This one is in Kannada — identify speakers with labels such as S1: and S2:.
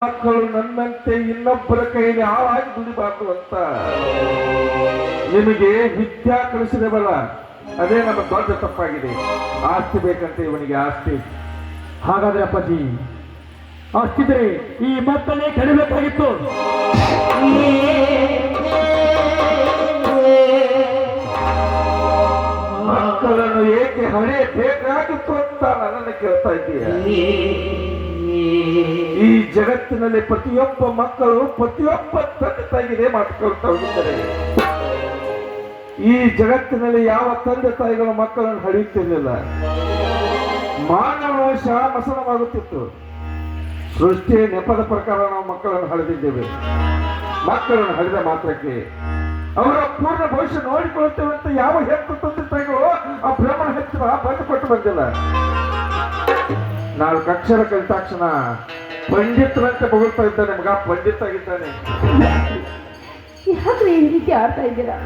S1: ಮಕ್ಕಳು ನನ್ನಂತೆ ಇನ್ನೊಬ್ಬರ ಕೈಯಲ್ಲಿ ಹಾಳಾಗಿ ದುಡಿಬಾರ್ದು ಅಂತ ನಿಮಗೆ ವಿದ್ಯಾ ಕಲಿಸಿದವಲ್ಲ, ಅದೇ ನಮ್ಮ ದೊಡ್ಡ ತಪ್ಪಾಗಿದೆ. ಆಸ್ತಿ ಬೇಕಂತೆ ಇವನಿಗೆ, ಆಸ್ತಿ.
S2: ಹಾಗಾದ್ರೆ ಅಪ್ಪಾಜಿ, ಅಷ್ಟಿದ್ರೆ ಈ ಮಕ್ಕಳೇ ಕಡಿಬೇಕಾಗಿತ್ತು.
S1: ಮಕ್ಕಳನ್ನು ಏಕೆ ಹಣೆ ಬೇಕಾಗಿತ್ತು ಅಂತ ನನ್ನನ್ನು ಕೇಳ್ತಾ ಇದ್ದೀಯ? ಈ ಜಗತ್ತಿನಲ್ಲಿ ಪ್ರತಿಯೊಬ್ಬ ಮಕ್ಕಳು ಪ್ರತಿಯೊಬ್ಬ ತಂದೆ ತಾಯಿಗೆ ಮಾತು ಕೇಳ್ತಾ ಹೋಗಿದ್ದಾರೆ. ಈ ಜಗತ್ತಿನಲ್ಲಿ ಯಾವ ತಂದೆ ತಾಯಿಗಳು ಮಕ್ಕಳನ್ನು ಹಳೆಯುತ್ತಿರಲಿಲ್ಲ. ಮಾನವ ವಂಶ ಮಸನವಾಗುತ್ತಿತ್ತು. ಸೃಷ್ಟಿಯ ನೆಪದ ಪ್ರಕಾರ ನಾವು ಮಕ್ಕಳನ್ನು ಹಳೆದಿದ್ದೇವೆ. ಮಕ್ಕಳನ್ನು ಹಳೆದ ಮಾತ್ರಕ್ಕೆ ಅವರ ಪೂರ್ಣ ಭವಿಷ್ಯ ನೋಡಿಕೊಳ್ಳುತ್ತೇವೆ ಅಂತ ಯಾವ ಹೆತ್ತು ತಂದೆ ತಾಯಿಗಳು ಆ ಬ್ರಾಹ್ಮಣ ಹೆಚ್ಚಿನ ಬಂದು ಕೊಟ್ಟು ಬಂದಿಲ್ಲ. 4 ಅಕ್ಷರ ಕಲಿತಾಕ್ಷಣ ಪಂಡಿತರಂತೆ ಬಗುಳ್ತಾ ಇದ್ದಾನೆ. ಮಗ ಪಂಡಿತ ಆಗಿದ್ದಾನೆ.
S3: ಯಾಕ್ರಿ ಈ ರೀತಿ ಆಡ್ತಾ ಇದ್ದೀರಾ?